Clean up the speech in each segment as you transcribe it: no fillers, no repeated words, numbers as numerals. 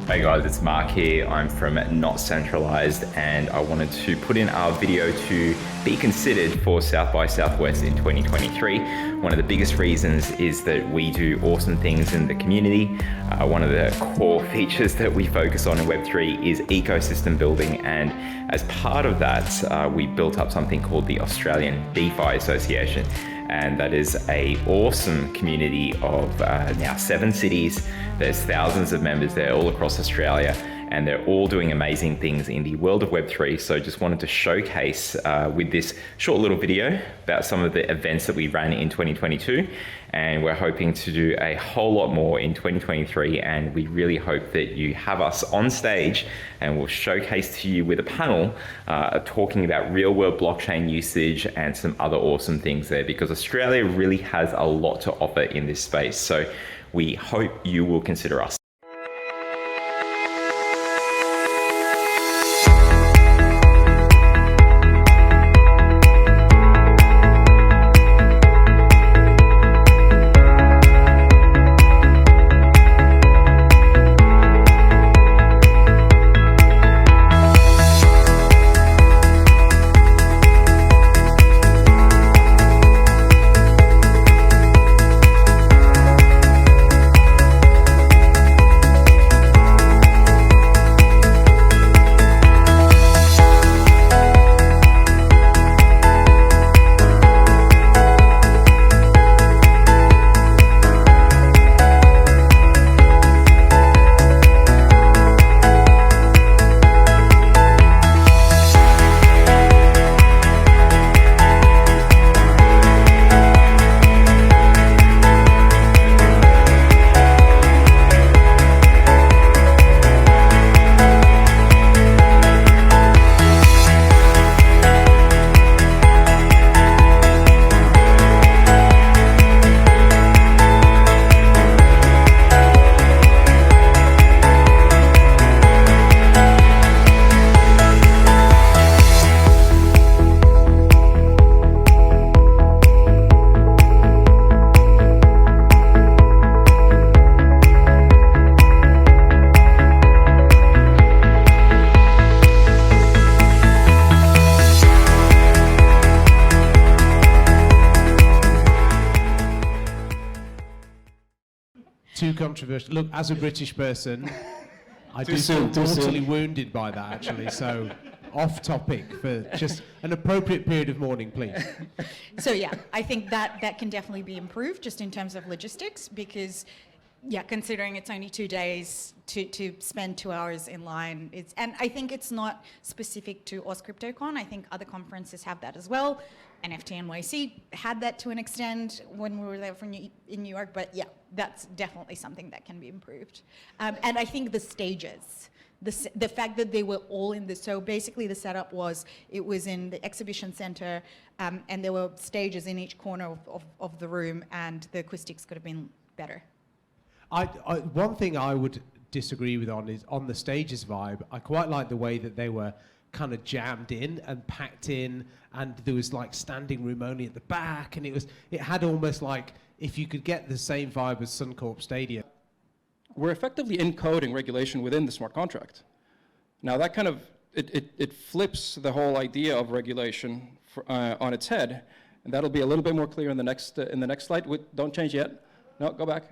Hey guys, it's Mark here. I'm from NotCentralised, and I wanted to put in our video to be considered for South by Southwest in 2023. One of the biggest reasons is that we do awesome things in the community. One of the core features that we focus on in Web3 is ecosystem building, and as part of that, we built up something called the Australian DeFi Association. And that is an awesome community of now 7 cities. There's thousands of members there all across Australia, and they're all doing amazing things in the world of Web3. So just wanted to showcase with this short little video about some of the events that we ran in 2022. And we're hoping to do a whole lot more in 2023. And we really hope that you have us on stage and we'll showcase to you with a panel talking about real world blockchain usage and some other awesome things there, because Australia really has a lot to offer in this space. So we hope you will consider us. Too controversial. Look, as a British person, I do feel mortally wounded by that, actually. So, off topic for just an appropriate period of mourning, please. So yeah, I think that can definitely be improved just in terms of logistics, because yeah, considering it's only 2 days to spend 2 hours in line, and I think it's not specific to AusCryptoCon. I think other conferences have that as well. NFT NYC had that to an extent when we were there in New York, but yeah, that's definitely something that can be improved. And I think the stages, the fact that they were all in this, so basically the setup was, it was in the exhibition center, and there were stages in each corner of the room, and the acoustics could have been better. One thing I would disagree with is on the stages vibe. I quite like the way that they were kind of jammed in and packed in, and there was like standing room only at the back, and it had almost like if you could get the same vibe as Suncorp Stadium. We're effectively encoding regulation within the smart contract. Now that kind of it flips the whole idea of regulation on its head, and that'll be a little bit more clear in the next slide. Don't change yet. No, go back.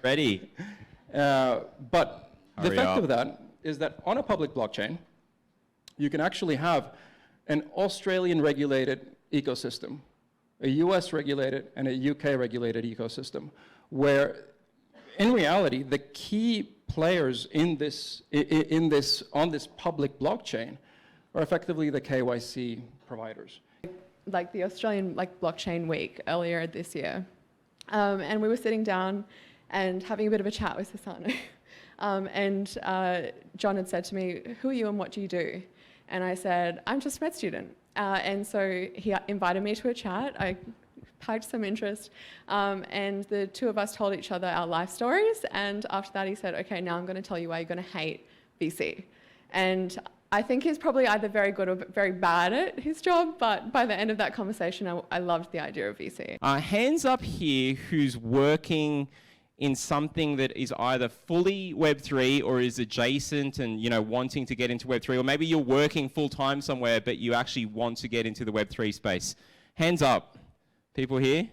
Ready. But the effect of that is that on a public blockchain, you can actually have an Australian regulated ecosystem, a US regulated and a UK regulated ecosystem, where in reality, the key players on this public blockchain are effectively the KYC providers. Like the Australian blockchain week earlier this year. And we were sitting down and having a bit of a chat with Susano. And John had said to me, "Who are you and what do you do?" And I said, "I'm just a med student." And so he invited me to a chat. I piqued some interest. And the two of us told each other our life stories. And after that, he said, "Okay, now I'm going to tell you why you're going to hate VC." And I think he's probably either very good or very bad at his job, but by the end of that conversation, I loved the idea of VC. Hands up here who's working in something that is either fully Web3 or is adjacent and, you know, wanting to get into Web3, or maybe you're working full-time somewhere but you actually want to get into the Web3 space? Hands up. People here?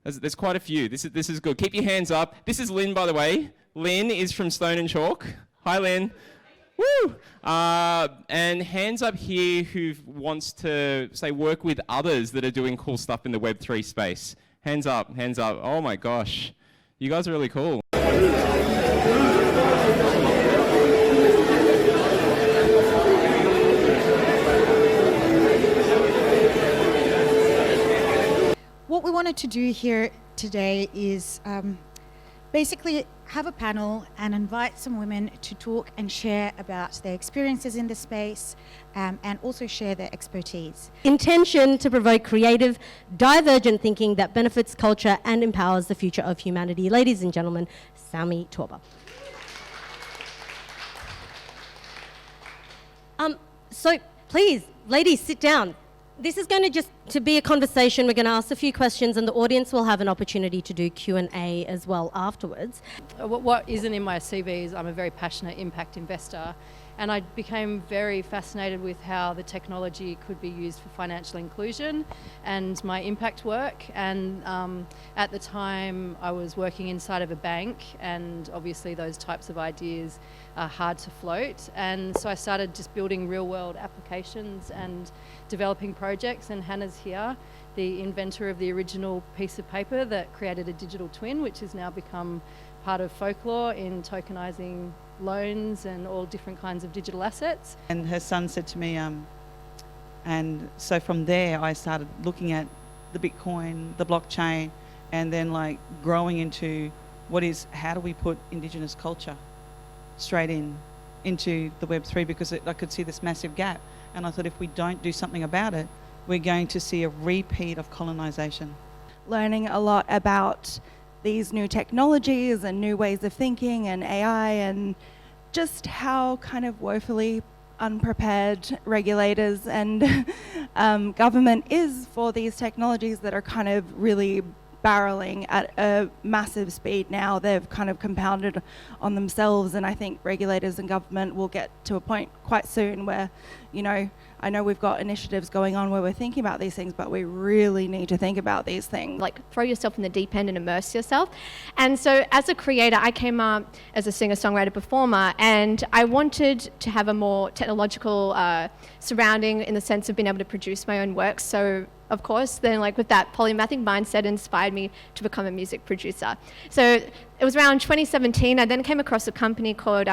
There's quite a few. This is good. Keep your hands up. This is Lynn, by the way. Lynn is from Stone and Chalk. Hi, Lynn. Woo! And hands up here who wants to, say, work with others that are doing cool stuff in the Web3 space. Hands up, hands up. Oh my gosh. You guys are really cool. What we wanted to do here today is basically have a panel and invite some women to talk and share about their experiences in the space and also share their expertise. Intention to provoke creative, divergent thinking that benefits culture and empowers the future of humanity. Ladies and gentlemen, Sami Torba. So please, ladies, sit down. This is going to be a conversation. We're going to ask a few questions and the audience will have an opportunity to do Q&A as well afterwards. What isn't in my CV is I'm a very passionate impact investor, and I became very fascinated with how the technology could be used for financial inclusion and my impact work. And at the time I was working inside of a bank, and obviously those types of ideas are hard to float, and so I started just building real world applications and developing projects. And Hannah's here, the inventor of the original piece of paper that created a digital twin, which has now become part of folklore in tokenizing loans and all different kinds of digital assets. And her son said to me, and so from there I started looking at the Bitcoin, the blockchain, and then like growing into how do we put indigenous culture straight into the Web3, because I could see this massive gap. And I thought if we don't do something about it, we're going to see a repeat of colonization. Learning a lot about these new technologies and new ways of thinking and AI, and just how kind of woefully unprepared regulators and government is for these technologies that are kind of really barreling at a massive speed now. They've kind of compounded on themselves, and I think regulators and government will get to a point quite soon where, you know, I know we've got initiatives going on where we're thinking about these things, but we really need to think about these things. Like throw yourself in the deep end and immerse yourself. And so as a creator, I came up as a singer-songwriter performer, and I wanted to have a more technological surrounding in the sense of being able to produce my own work. So of course, then like with that polymathic mindset inspired me to become a music producer. So it was around 2017, I then came across a company called,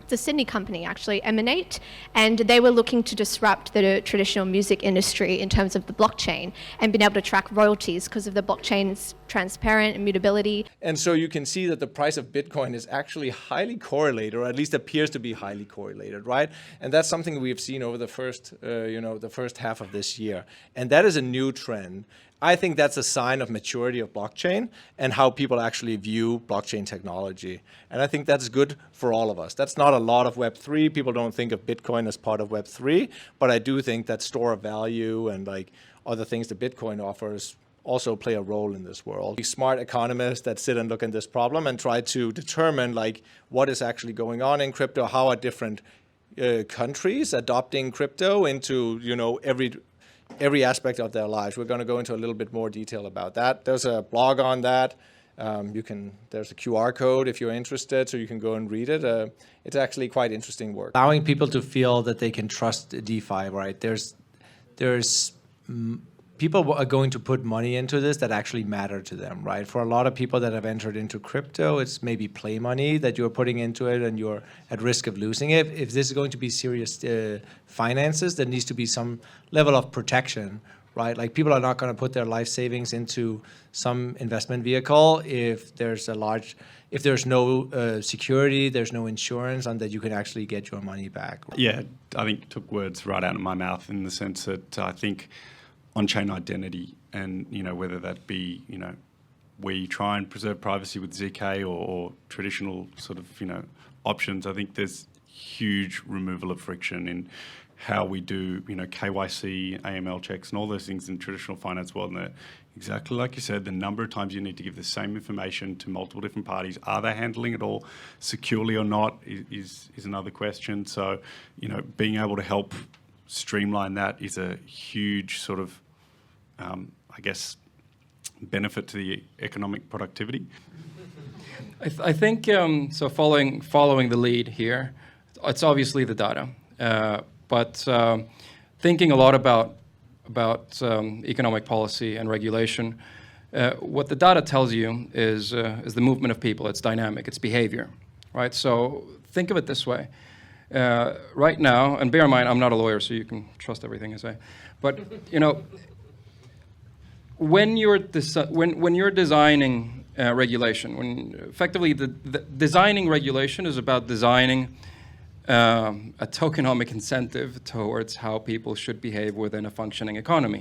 it's a Sydney company actually, Emanate, and they were looking to disrupt the traditional music industry in terms of the blockchain and being able to track royalties because of the blockchain's transparent immutability. And so you can see that the price of Bitcoin is actually highly correlated, or at least appears to be highly correlated, right? And that's something we've seen over the first half of this year. And that is a new trend. I think that's a sign of maturity of blockchain and how people actually view blockchain technology. And I think that's good for all of us. That's not a lot of Web3. People don't think of Bitcoin as part of Web3, but I do think that store of value and like other things that Bitcoin offers also play a role in this world. Smart economists that sit and look at this problem and try to determine like what is actually going on in crypto, how are different countries adopting crypto into, you know, every aspect of their lives. We're going to go into a little bit more detail about that. There's a blog on that. There's a QR code if you're interested, so you can go and read it. It's actually quite interesting work. Allowing people to feel that they can trust DeFi, right? There's people are going to put money into this that actually matter to them, right? For a lot of people that have entered into crypto, it's maybe play money that you're putting into it and you're at risk of losing it. If this is going to be serious finances, there needs to be some level of protection, right? Like people are not going to put their life savings into some investment vehicle if there's no security, there's no insurance, and that you can actually get your money back. Yeah, I think took words right out of my mouth in the sense that I think on-chain identity, and whether that be we try and preserve privacy with ZK or traditional sort of options. I think there's huge removal of friction in how we do KYC, AML checks, and all those things in traditional finance world. And exactly like you said, the number of times you need to give the same information to multiple different parties. Are they handling it all securely or not is another question. So, you know, being able to help streamline that is a huge sort of, I guess, benefit to the economic productivity. I think, so following the lead here, it's obviously the data, but thinking a lot about economic policy and regulation, what the data tells you is the movement of people. It's dynamic, it's behavior, right? So think of it this way. Right now, and bear in mind, I'm not a lawyer, so you can trust everything I say, but you know, when you're designing regulation, when effectively the designing regulation is about designing a tokenomic incentive towards how people should behave within a functioning economy.